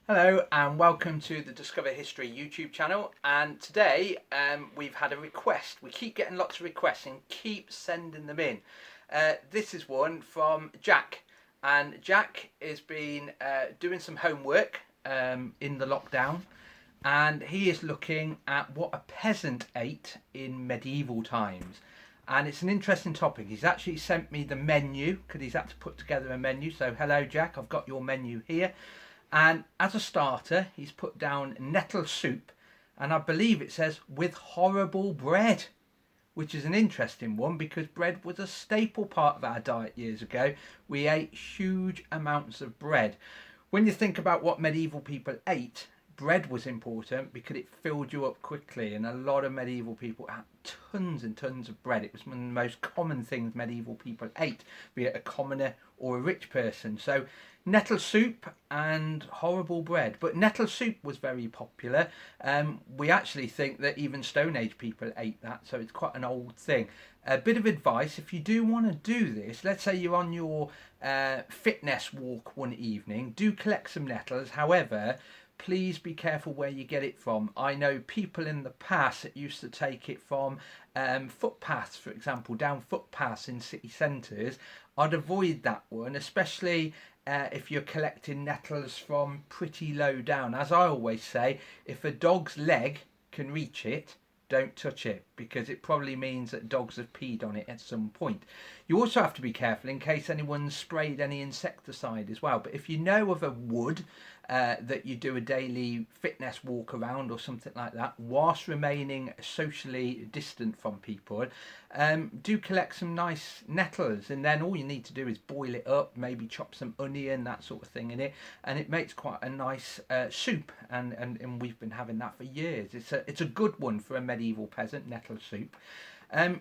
Hello and welcome to the Discover History YouTube channel, and today we've had a request. We keep getting lots of requests and keep sending them in. This is one from Jack, and Jack has been doing some homework in the lockdown, and he is looking at what a peasant ate in medieval times. And it's an interesting topic. He's actually sent me the menu because he's had to put together a menu. So hello Jack, I've got your menu here. And as a starter, he's put down nettle soup, and I believe it says with horrible bread, which is an interesting one because bread was a staple part of our diet years ago. We ate huge amounts of bread. When you think about what medieval people ate, bread was important because it filled you up quickly, and a lot of medieval people had tons and tons of bread. It was one of the most common things medieval people ate, be it a commoner or a rich person. So nettle soup and horrible bread, but nettle soup was very popular. We actually think that even Stone Age people ate that, so it's quite an old thing. A bit of advice: if you do want to do this, let's say you're on your fitness walk one evening, do collect some nettles. However, please be careful where you get it from. I know people in the past that used to take it from footpaths, for example, down footpaths in city centres. I'd avoid that one, especially if you're collecting nettles from pretty low down. As I always say, if a dog's leg can reach it, don't touch it, because it probably means that dogs have peed on it at some point. You also have to be careful in case anyone's sprayed any insecticide as well. But if you know of a wood that you do a daily fitness walk around or something like that, whilst remaining socially distant from people, do collect some nice nettles, and then all you need to do is boil it up, maybe chop some onion, that sort of thing in it, and it makes quite a nice soup. And we've been having that for years. It's a good one for a medieval peasant, nettle soup.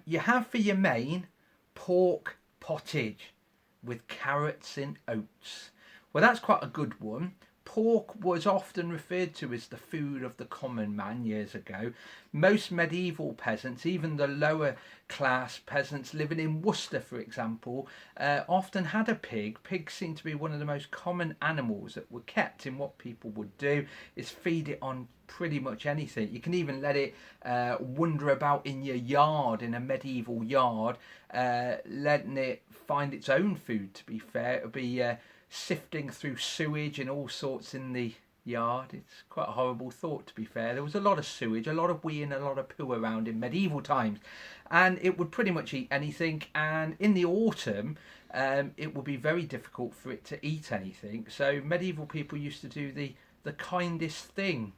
You have for your main pork pottage with carrots and oats. Well, that's quite a good one. Pork was often referred to as the food of the common man years ago. Most medieval peasants, even the lower class peasants living in Worcester, for example, often had a pig. Pigs seem to be one of the most common animals that were kept, and what people would do is feed it on pretty much anything. You can even let it wander about in your yard, in a medieval yard, letting it find its own food. To be fair, it would be sifting through sewage and all sorts in the yard. It's quite a horrible thought, to be fair. There was a lot of sewage, a lot of wee and a lot of poo around in medieval times, and it would pretty much eat anything. And in the autumn, it would be very difficult for it to eat anything. So medieval people used to do the kindest thing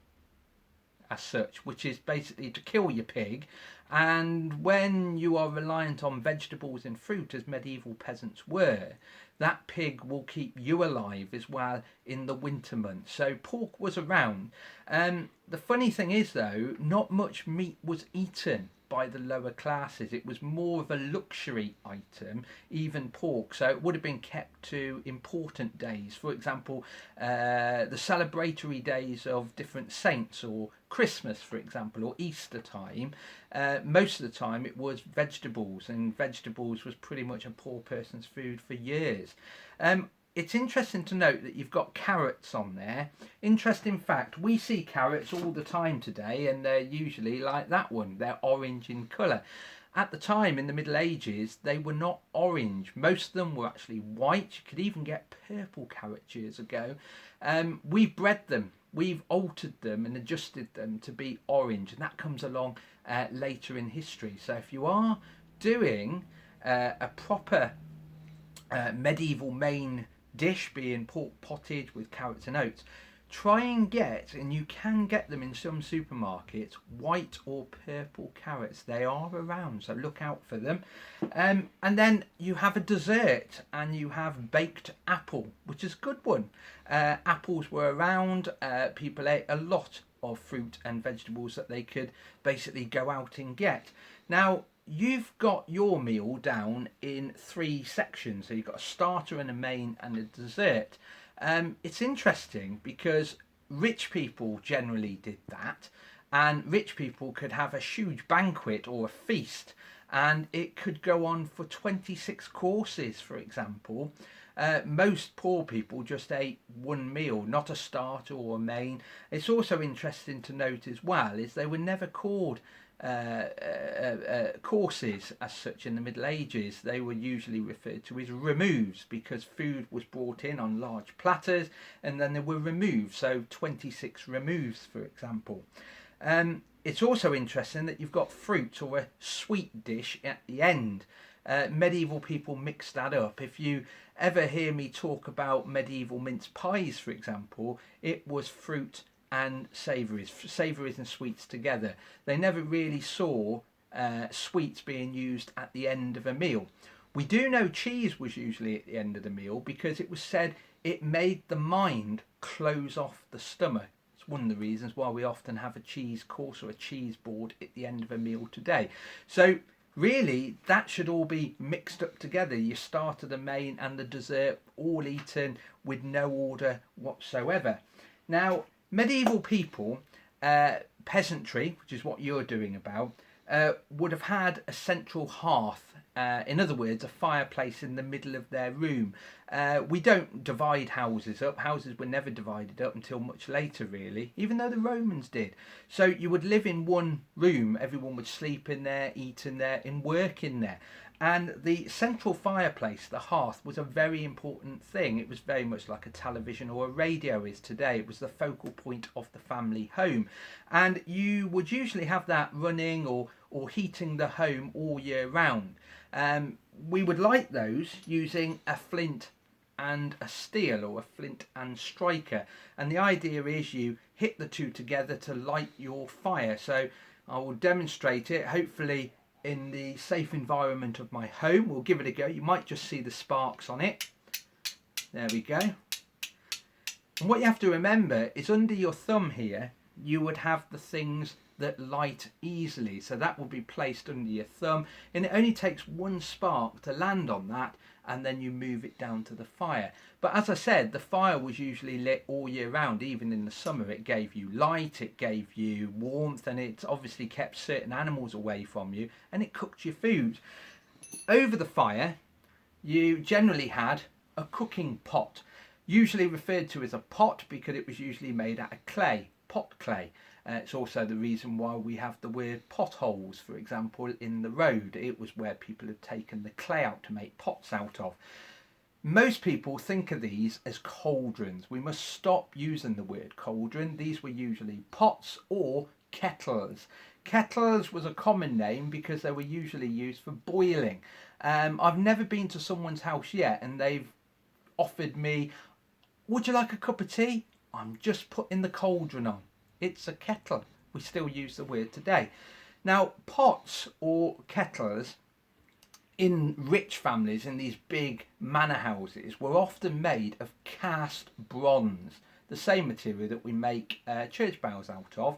as such, which is basically to kill your pig. And when you are reliant on vegetables and fruit, as medieval peasants were, that pig will keep you alive as well in the winter months. So pork was around. The funny thing is, though, not much meat was eaten by the lower classes. It was more of a luxury item, even pork. So it would have been kept to important days. For example, the celebratory days of different saints, or Christmas, for example, or Easter time. Most of the time it was vegetables, and vegetables was pretty much a poor person's food for years. It's interesting to note that you've got carrots on there. Interesting fact, we see carrots all the time today, and they're usually like that one. They're orange in colour. At the time, in the Middle Ages, they were not orange. Most of them were actually white. You could even get purple carrots years ago. We've bred them. We've altered them and adjusted them to be orange, and that comes along later in history. So if you are doing a proper medieval main dish, being pork pottage with carrots and oats, try and get, and you can get them in some supermarkets, white or purple carrots. They are around, so look out for them. And then you have a dessert, and you have baked apple, which is a good one. Apples were around. People ate a lot of fruit and vegetables that they could basically go out and get. Now, you've got your meal down in three sections. So you've got a starter and a main and a dessert. It's interesting because rich people generally did that, and rich people could have a huge banquet or a feast, and it could go on for 26 courses, for example. Most poor people just ate one meal, not a starter or a main. It's also interesting to note as well is they were never called courses as such in the Middle Ages. They were usually referred to as removes because food was brought in on large platters and then they were removed, so 26 removes for example. It's also interesting that you've got fruit or a sweet dish at the end. Medieval people mixed that up. If you ever hear me talk about medieval mince pies for example, it was fruit and savouries and sweets together. They never really saw sweets being used at the end of a meal. We do know cheese was usually at the end of the meal because it was said it made the mind close off the stomach. It's one of the reasons why we often have a cheese course or a cheese board at the end of a meal today. So really that should all be mixed up together. Your starter, the main and the dessert all eaten with no order whatsoever. Now medieval people, peasantry, which is what you're doing about, would have had a central hearth, in other words a fireplace in the middle of their room. We don't divide houses up. Houses were never divided up until much later really, even though the Romans did. So you would live in one room, everyone would sleep in there, eat in there and work in there. And the central fireplace, the hearth, was a very important thing. It was very much like a television or a radio is today. It was the focal point of the family home. And you would usually have that running or heating the home all year round. We would light those using a flint and a steel or a flint and striker. And the idea is you hit the two together to light your fire. So I will demonstrate it, hopefully in the safe environment of my home. We'll give it a go. You might just see the sparks on it. There we go. And what you have to remember is under your thumb here you would have the things that light easily, so that will be placed under your thumb and it only takes one spark to land on that and then you move it down to the fire. But as I said, the fire was usually lit all year round. Even in the summer it gave you light, it gave you warmth, and it obviously kept certain animals away from you and it cooked your food. Over the fire you generally had a cooking pot, usually referred to as a pot because it was usually made out of clay, pot clay. It's also the reason why we have the word potholes, for example, in the road. It was where people had taken the clay out to make pots out of. Most people think of these as cauldrons. We must stop using the word cauldron. These were usually pots or kettles. Kettles was a common name because they were usually used for boiling. I've never been to someone's house yet and they've offered me, would you like a cup of tea? I'm just putting the cauldron on. It's a kettle. We still use the word today. Now, pots or kettles in rich families, in these big manor houses, were often made of cast bronze, the same material that we make church bells out of.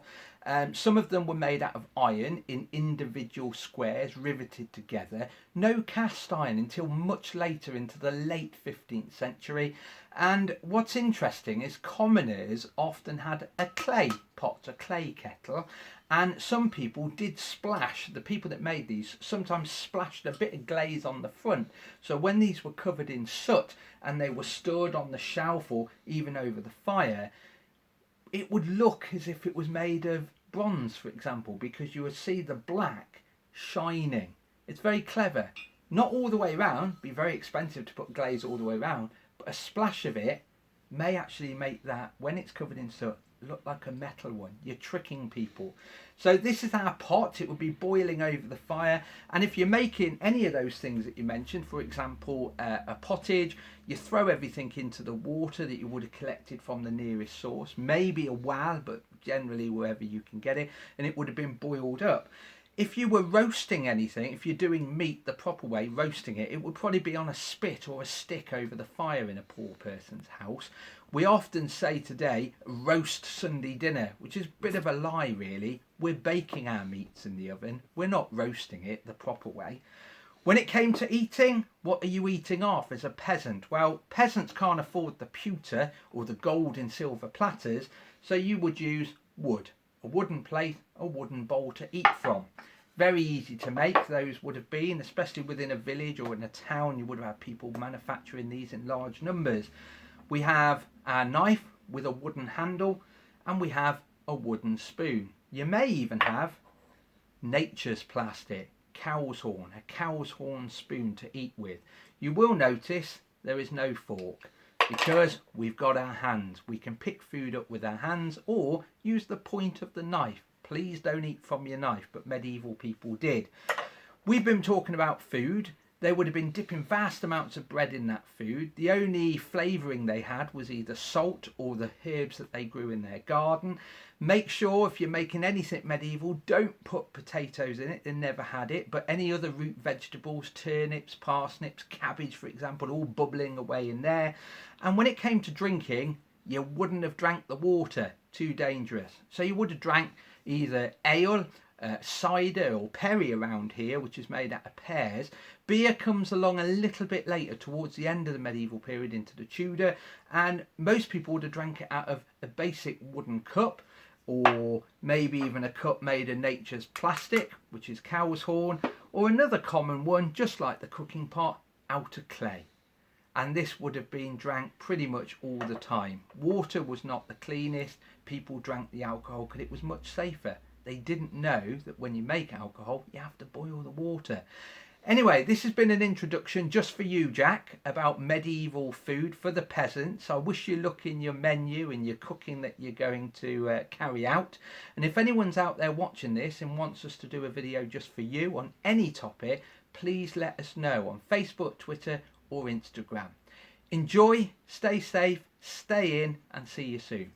Some of them were made out of iron in individual squares riveted together. No cast iron until much later into the late 15th century. And what's interesting is commoners often had a clay pot, a clay kettle, and some people did splash, the people that made these sometimes splashed a bit of glaze on the front. So when these were covered in soot and they were stored on the shelf or even over the fire, it would look as if it was made of bronze, for example, because you would see the black shining. It's very clever. Not all the way around, be very expensive to put glaze all the way around, but a splash of it may actually make that, when it's covered in soot, look like a metal one. You're tricking people. So this is our pot. It would be boiling over the fire, and if you're making any of those things that you mentioned, for example a pottage, you throw everything into the water that you would have collected from the nearest source, maybe a well, but generally wherever you can get it, and it would have been boiled up. If you were roasting anything, if you're doing meat the proper way, roasting it, it would probably be on a spit or a stick over the fire in a poor person's house. We often say today, roast Sunday dinner, which is a bit of a lie really. We're baking our meats in the oven. We're not roasting it the proper way. When it came to eating, what are you eating off as a peasant? Well, peasants can't afford the pewter or the gold and silver platters, so you would use wood. A wooden plate, a wooden bowl to eat from. Very easy to make, those would have been, especially within a village or in a town. You would have had people manufacturing these in large numbers. We have our knife with a wooden handle, and we have a wooden spoon. You may even have nature's plastic, cow's horn, a cow's horn spoon to eat with. You will notice there is no fork because we've got our hands. We can pick food up with our hands or use the point of the knife. Please don't eat from your knife, but medieval people did. We've been talking about food. They would have been dipping vast amounts of bread in that food. The only flavouring they had was either salt or the herbs that they grew in their garden. Make sure if you're making anything medieval, don't put potatoes in it. They never had it. But any other root vegetables, turnips, parsnips, cabbage, for example, all bubbling away in there. And when it came to drinking, you wouldn't have drank the water. Too dangerous. So you would have drank either ale, cider or perry around here, which is made out of pears. Beer comes along a little bit later, towards the end of the medieval period into the Tudor, and most people would have drank it out of a basic wooden cup, or maybe even a cup made of nature's plastic, which is cow's horn, or another common one, just like the cooking pot, out of clay. And this would have been drank pretty much all the time. Water was not the cleanest. People drank the alcohol because it was much safer. They didn't know that when you make alcohol, you have to boil the water. Anyway, this has been an introduction just for you, Jack, about medieval food for the peasants. I wish you luck in your menu and your cooking that you're going to carry out. And if anyone's out there watching this and wants us to do a video just for you on any topic, please let us know on Facebook, Twitter or Instagram. Enjoy, stay safe, stay in, and see you soon.